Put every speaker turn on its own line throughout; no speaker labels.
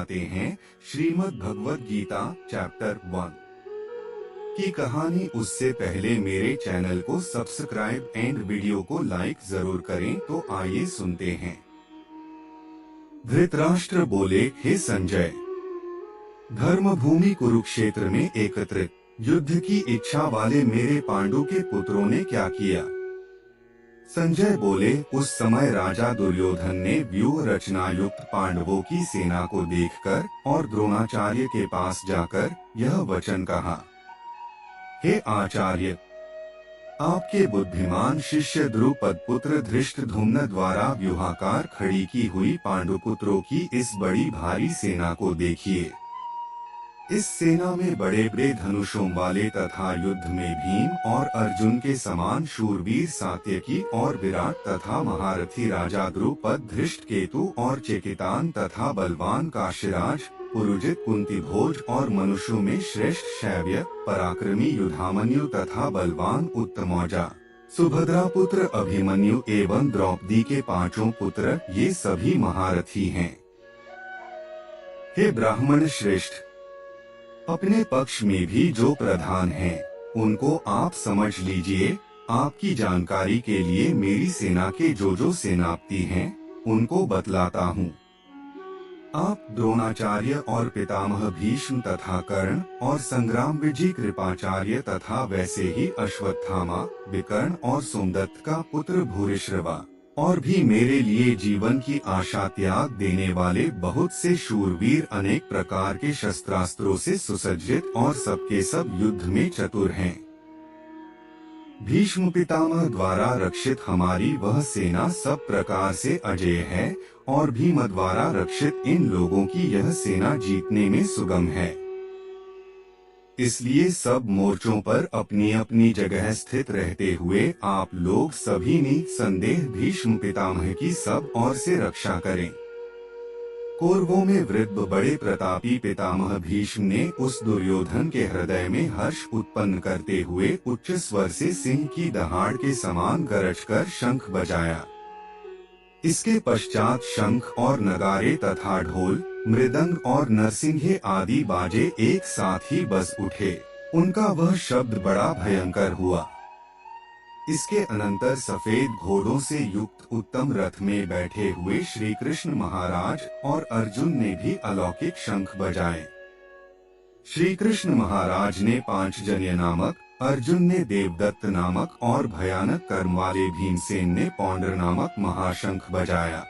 आते हैं श्रीमद् भगवद गीता चैप्टर 1 की कहानी। उससे पहले मेरे चैनल को सब्सक्राइब एंड वीडियो को लाइक जरूर करें। तो आइए सुनते हैं। धृतराष्ट्र बोले, हे संजय, धर्मभूमि कुरुक्षेत्र में एकत्रित युद्ध की इच्छा वाले मेरे पांडु के पुत्रों ने क्या किया? संजय बोले, उस समय राजा दुर्योधन ने व्यूह रचना युक्त पांडवों की सेना को देखकर और द्रोणाचार्य के पास जाकर यह वचन कहा, हे आचार्य, आपके बुद्धिमान शिष्य द्रुपद पुत्र धृष्टद्युम्न द्वारा व्यूहाकार खड़ी की हुई पांडुपुत्रों की इस बड़ी भारी सेना को देखिए। इस सेना में बड़े बड़े धनुषों वाले तथा युद्ध में भीम और अर्जुन के समान शूरवीर सात्यकी और विराट तथा महारथी राजा द्रुपद, धृष्टकेतु और चेकितान तथा बलवान काशीराज, पुरुजित, कुंतीभोज और मनुष्यों में श्रेष्ठ शैव्य, पराक्रमी युधामन्यु तथा बलवान उत्तमौजा, सुभद्रा पुत्र अभिमन्यु एवं द्रौपदी के पांचों पुत्र, ये सभी महारथी हैं। हे ब्राह्मण श्रेष्ठ, अपने पक्ष में भी जो प्रधान हैं, उनको आप समझ लीजिए। आपकी जानकारी के लिए मेरी सेना के जो सेनापति हैं, उनको बतलाता हूँ। आप द्रोणाचार्य और पितामह भीष्म तथा कर्ण और संग्राम विजय कृपाचार्य तथा वैसे ही अश्वत्थामा, विकर्ण और सोमदत्त का पुत्र भूरिश्रवा और भी मेरे लिए जीवन की आशा त्याग देने वाले बहुत से शूरवीर अनेक प्रकार के शस्त्रास्त्रों से सुसज्जित और सबके सब युद्ध में चतुर हैं। भीष्म पितामह द्वारा रक्षित हमारी वह सेना सब प्रकार से अजेय है और भीम द्वारा रक्षित इन लोगों की यह सेना जीतने में सुगम है। इसलिए सब मोर्चों पर अपनी अपनी जगह स्थित रहते हुए आप लोग सभी निसंदेह भीष्म पितामह की सब ओर से रक्षा करें। कौरवों में वृद्ध बड़े प्रतापी पितामह भीष्म ने उस दुर्योधन के हृदय में हर्ष उत्पन्न करते हुए उच्च स्वर से सिंह की दहाड़ के समान गरज कर शंख बजाया। इसके पश्चात शंख और नगारे तथा ढोल, मृदंग और नरसिंहे आदि बाजे एक साथ ही बज उठे। उनका वह शब्द बड़ा भयंकर हुआ। इसके अनंतर सफेद घोड़ों से युक्त उत्तम रथ में बैठे हुए श्री कृष्ण महाराज और अर्जुन ने भी अलौकिक शंख बजाए। श्री कृष्ण महाराज ने पांचजन्य नामक, अर्जुन ने देवदत्त नामक और भयानक कर्म वाले भीमसेन ने पौंड्र नामक महाशंख बजाया।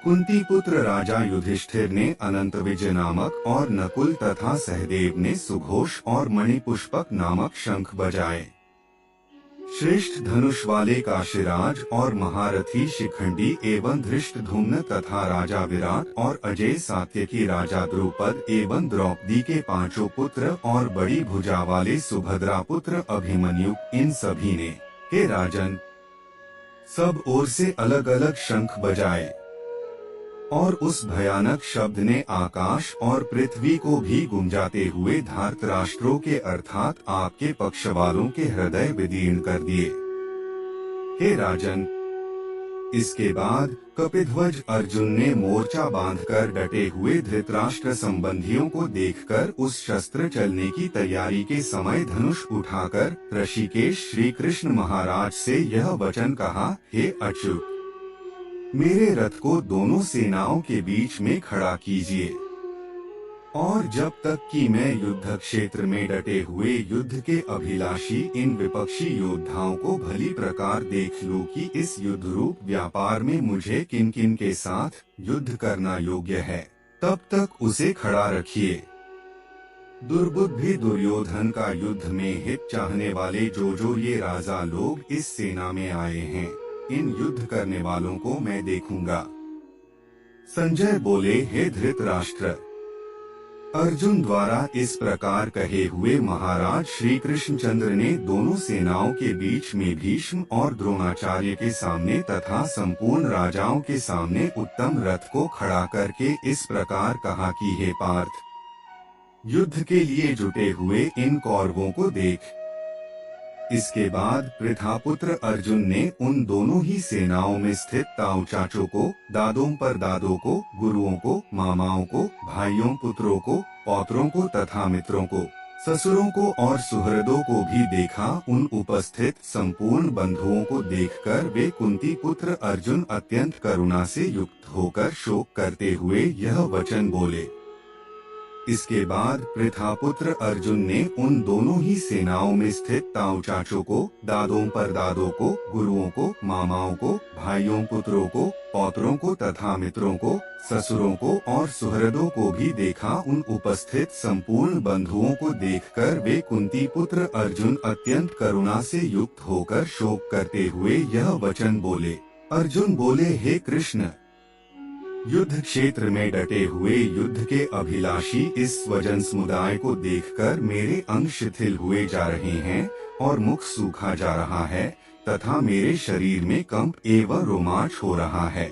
कुंती पुत्र राजा युधिष्ठिर ने अनंत विजय नामक और नकुल तथा सहदेव ने सुघोष और मणिपुष्पक नामक शंख बजाए। श्रेष्ठ धनुष वाले काशीराज और महारथी शिखंडी एवं धृष्टद्युम्न तथा राजा विराट और अजय सात्यकी राजा द्रुपद एवं द्रौपदी के पांचों पुत्र और बड़ी भुजा वाले सुभद्रा पुत्र अभिमन्यु, इन सभी ने, हे राजन, सब ओर से अलग अलग शंख बजाए और उस भयानक शब्द ने आकाश और पृथ्वी को भी गुंजाते हुए धृतराष्ट्रों के अर्थात आपके पक्ष वालों के हृदय विदीर्ण कर दिए। हे राजन, इसके बाद कपिध्वज अर्जुन ने मोर्चा बांधकर डटे हुए धृतराष्ट्र संबंधियों को देखकर उस शस्त्र चलने की तैयारी के समय धनुष उठाकर ऋषिकेश श्री कृष्ण महाराज से यह वचन कहा, हे अच्युत, मेरे रथ को दोनों सेनाओं के बीच में खड़ा कीजिए और जब तक कि मैं युद्ध क्षेत्र में डटे हुए युद्ध के अभिलाषी इन विपक्षी योद्धाओं को भली प्रकार देख लूं कि इस युद्ध रूप व्यापार में मुझे किन किन के साथ युद्ध करना योग्य है, तब तक उसे खड़ा रखिए। दुर्बुद्धि दुर्योधन का युद्ध में हित चाहने वाले जो ये राजा लोग इस सेना में आए हैं, इन युद्ध करने वालों को मैं देखूंगा। संजय बोले, हे धृतराष्ट्र, अर्जुन द्वारा इस प्रकार कहे हुए महाराज श्री कृष्णचंद्र ने दोनों सेनाओं के बीच में भीष्म और द्रोणाचार्य के सामने तथा संपूर्ण राजाओं के सामने उत्तम रथ को खड़ा करके इस प्रकार कहा कि हे पार्थ, युद्ध के लिए जुटे हुए इन कौरवों को देख। इसके बाद पृथापुत्र अर्जुन ने उन दोनों ही सेनाओं में स्थित ताऊ चाचों को, दादों पर दादों को, गुरुओं को, मामाओं को, भाइयों पुत्रों को, पौत्रों को तथा मित्रों को, ससुरों को और सुहृदों को भी देखा। उन उपस्थित संपूर्ण बंधुओं को देखकर वे कुंती पुत्र अर्जुन अत्यंत करुणा से युक्त होकर शोक करते हुए यह वचन बोले। इसके बाद पृथापुत्र अर्जुन ने उन दोनों ही सेनाओं में स्थित ताऊ चाचों को, दादों पर दादों को, गुरुओं को, मामाओं को, भाइयों पुत्रों को, पौत्रों को तथा मित्रों को, ससुरों को और सुहृदों को भी देखा। उन उपस्थित संपूर्ण बंधुओं को देखकर वे कुंती पुत्र अर्जुन अत्यंत करुणा से युक्त होकर शोक करते हुए यह वचन बोले। अर्जुन बोले, हे कृष्ण, युद्ध क्षेत्र में डटे हुए युद्ध के अभिलाषी इस स्वजन समुदाय को देखकर मेरे अंग शिथिल हुए जा रहे हैं और मुख सूखा जा रहा है तथा मेरे शरीर में कंप एवं रोमांच हो रहा है।